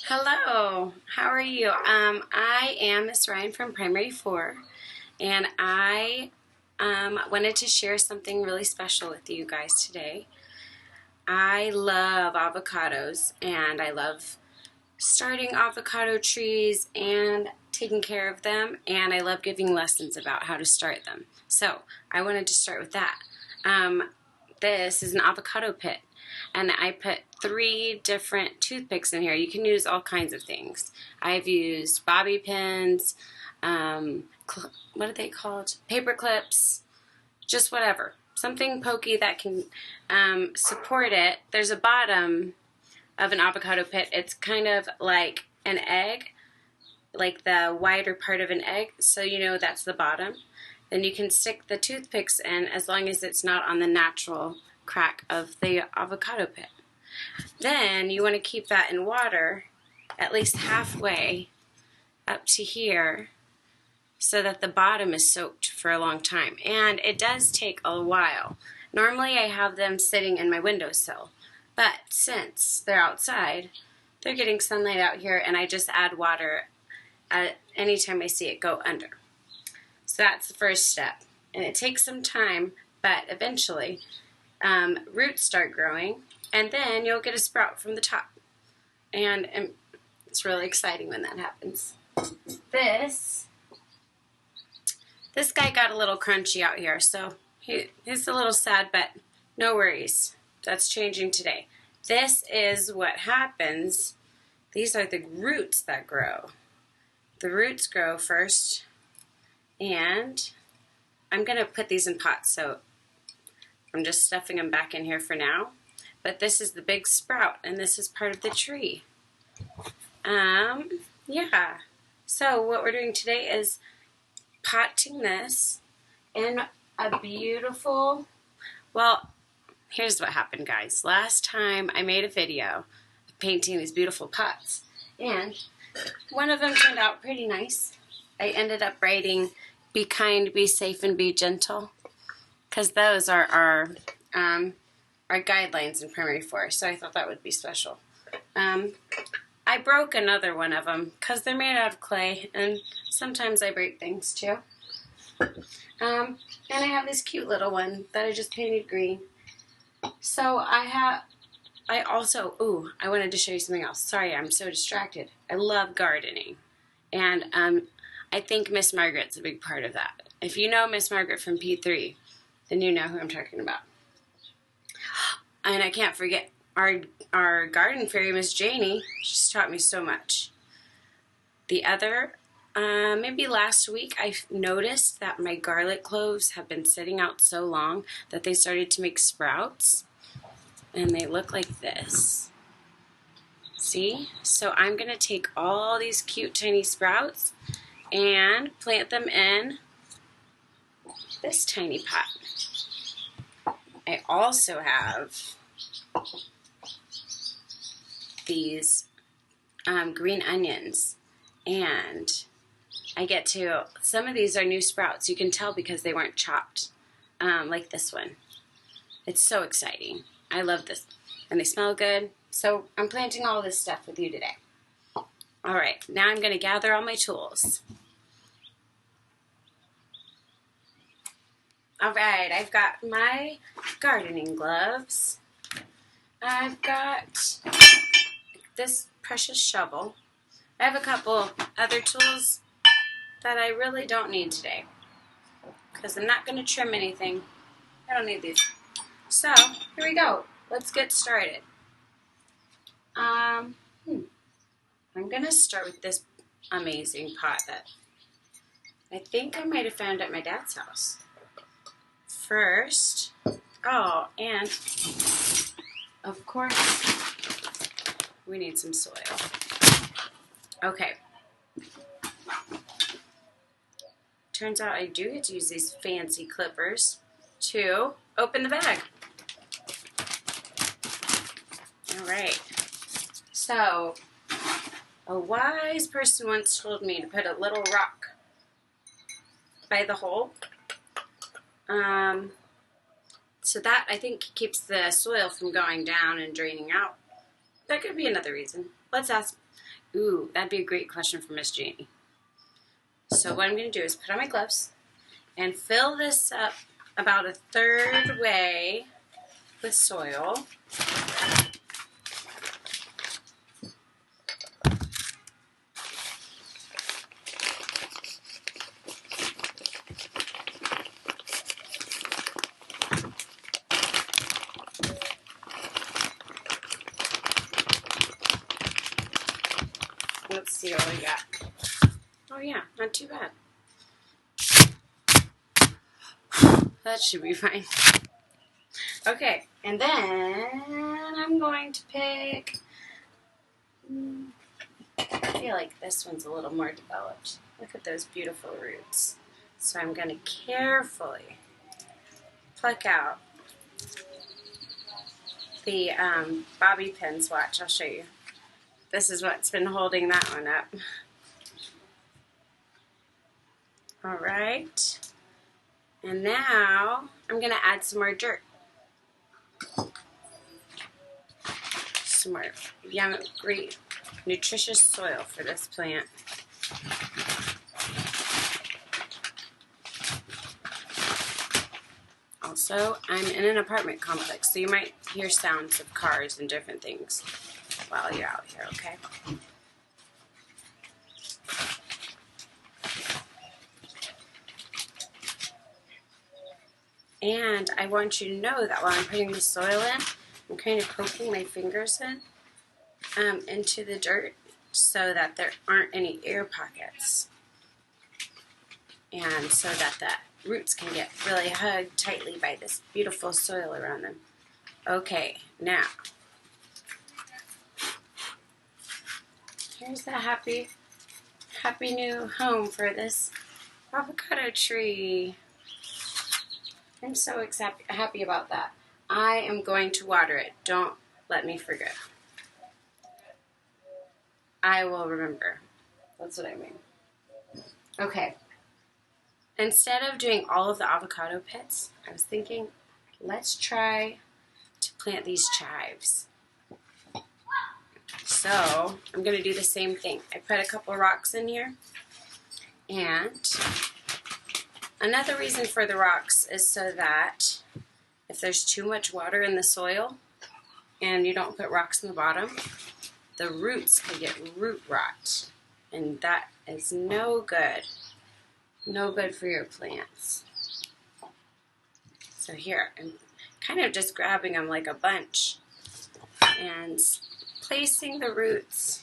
Hello, how are you? I am Miss Ryan from Primary 4, and I wanted to share something really special with you guys today. I love avocados, and I love starting avocado trees and taking care of them, and I love giving lessons about how to start them. So I wanted to start with that. This is an avocado pit, and I put 3 different toothpicks in here. You can use all kinds of things. I've used bobby pins, what are they called? Paper clips, just whatever. Something pokey that can support it. There's a bottom of an avocado pit. It's kind of like an egg, like the wider part of an egg, so you know that's the bottom. Then you can stick the toothpicks in as long as it's not on the natural crack of the avocado pit. Then you want to keep that in water at least halfway up to here so that the bottom is soaked for a long time. And it does take a while. Normally I have them sitting in my windowsill, but since they're outside, they're getting sunlight out here, and I just add water anytime I see it go under. So that's the first step. And it takes some time, but eventually roots start growing, and then you'll get a sprout from the top. And it's really exciting when that happens. This guy got a little crunchy out here, so he's a little sad, but no worries. That's changing today. This is what happens. These are the roots that grow. The roots grow first, and I'm going to put these in pots, so I'm just stuffing them back in here for now. But this is the big sprout, and this is part of the tree. Yeah. So what we're doing today is potting this in a beautiful, well, here's what happened, guys. Last time I made a video of painting these beautiful pots, and one of them turned out pretty nice. I ended up writing, "Be kind, be safe, and be gentle," because those are our guidelines in Primary 4, so I thought that would be special. I broke another one of them because they're made out of clay, and sometimes I break things too. And I have this cute little one that I just painted green. So I wanted to show you something else. Sorry, I'm so distracted. I love gardening, and I think Miss Margaret's a big part of that. If you know Miss Margaret from P3, then you know who I'm talking about. And I can't forget our garden fairy, Miss Janie. She's taught me so much. Maybe last week, I noticed that my garlic cloves have been sitting out so long that they started to make sprouts. And they look like this. See? So I'm going to take all these cute tiny sprouts and plant them in this tiny pot. I also have these green onions, and some of these are new sprouts. You can tell because they weren't chopped, like this one. It's so exciting. I love this, and they smell good. So I'm planting all this stuff with you today. All right, now I'm going to gather all my tools. All right, I've got my gardening gloves. I've got this precious shovel. I have a couple other tools that I really don't need today because I'm not going to trim anything. I don't need these. So, here we go. Let's get started. I'm going to start with this amazing pot that I think I might have found at my dad's house. First, and of course, we need some soil. Okay. Turns out I do get to use these fancy clippers to open the bag. All right. So, a wise person once told me to put a little rock by the hole. So that, I think, keeps the soil from going down and draining out. That could be another reason. Let's ask. Ooh, that'd be a great question for Miss Janie. So what I'm going to do is put on my gloves and fill this up about a third way with soil. Let's see what we got. Oh yeah, not too bad. That should be fine. Okay, and then I'm going to pick, I feel like this one's a little more developed. Look at those beautiful roots. So I'm going to carefully pluck out the bobby pins. Watch, I'll show you. This is what's been holding that one up. All right. And now I'm going to add some more dirt. Some more yummy, great, nutritious soil for this plant. Also, I'm in an apartment complex, so you might hear sounds of cars and different things while you're out here, okay? And I want you to know that while I'm putting the soil in, I'm kind of poking my fingers in into the dirt so that there aren't any air pockets, and so that the roots can get really hugged tightly by this beautiful soil around them. Okay, now here's the happy new home for this avocado tree. I'm so happy about that. I am going to water it. Don't let me forget. I will remember. That's what I mean. Okay. Instead of doing all of the avocado pits, I was thinking, let's try to plant these chives. So I'm going to do the same thing. I put a couple rocks in here. And another reason for the rocks is so that if there's too much water in the soil and you don't put rocks in the bottom, the roots can get root rot. And that is no good. No good for your plants. So here, I'm kind of just grabbing them like a bunch and placing the roots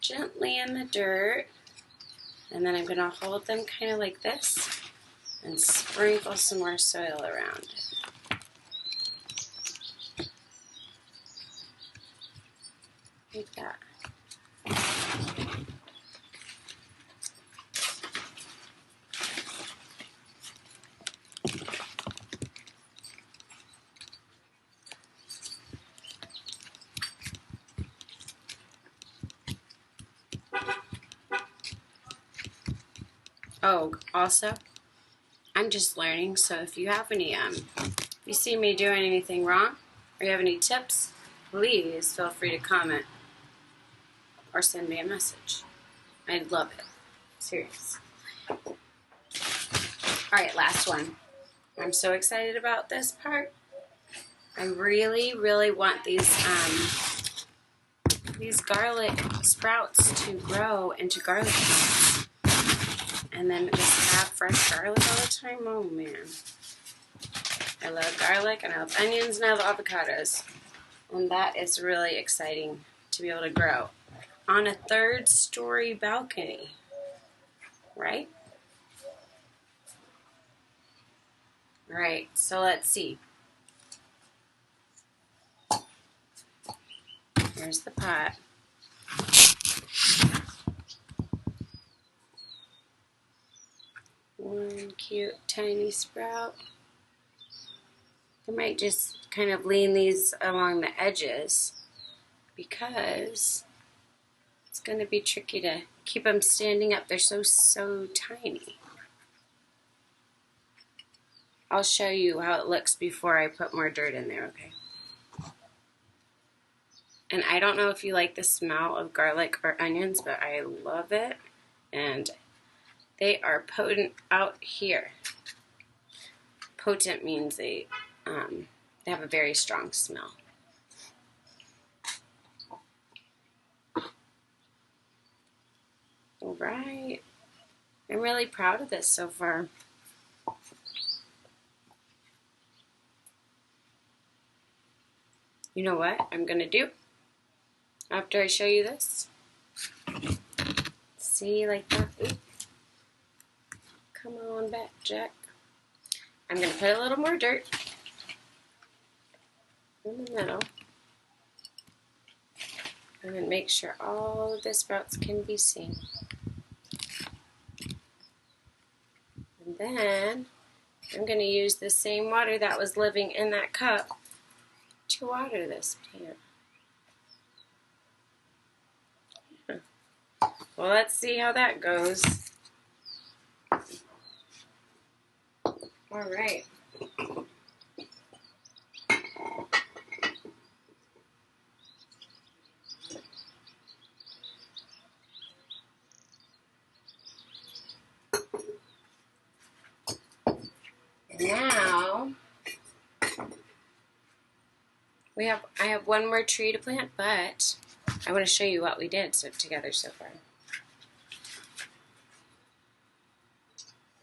gently in the dirt. And then I'm going to hold them kind of like this and sprinkle some more soil around it. Like that. Oh, also, I'm just learning, so if you have any, if you see me doing anything wrong, or you have any tips, please feel free to comment or send me a message. I'd love it. Serious. Alright, last one. I'm so excited about this part. I really, really want these garlic sprouts to grow into garlic plants. And then just have fresh garlic all the time. Oh man. I love garlic and I love onions and I love avocados. And that is really exciting to be able to grow on a 3rd-story balcony. Right? Alright, so let's see. Here's the pot. One cute tiny sprout. I might just kind of lean these along the edges because it's going to be tricky to keep them standing up. They're so tiny. I'll show you how it looks before I put more dirt in there, okay? And I don't know if you like the smell of garlic or onions, but I love it. And they are potent out here. Potent means they have a very strong smell. All right. I'm really proud of this so far. You know what I'm going to do after I show you this? See, like that? Ooh. Come on back, Jack. I'm going to put a little more dirt in the middle. And then make sure all of the sprouts can be seen. And then I'm going to use the same water that was living in that cup to water this plant. Well, let's see how that goes. All right. Now I have one more tree to plant, but I want to show you what we did together so far.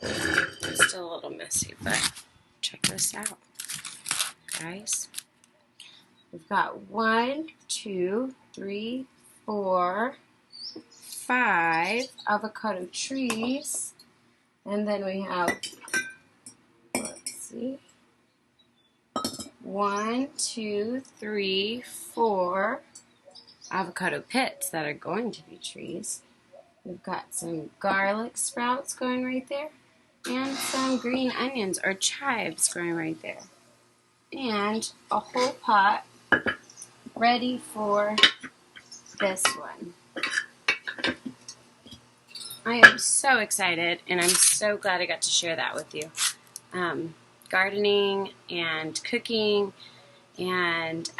It's still a little messy, but check this out, guys. We've got 1, 2, 3, 4, 5 avocado trees, and then we have, let's see, 1, 2, 3, 4 avocado pits that are going to be trees. We've got some garlic sprouts going right there, and some green onions or chives growing right there, and a whole pot ready for this one. I am so excited, and I'm so glad I got to share that with you. Gardening and cooking and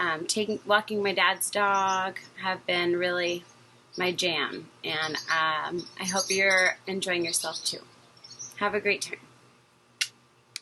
walking my dad's dog have been really my jam, and I hope you're enjoying yourself too. Have a great time.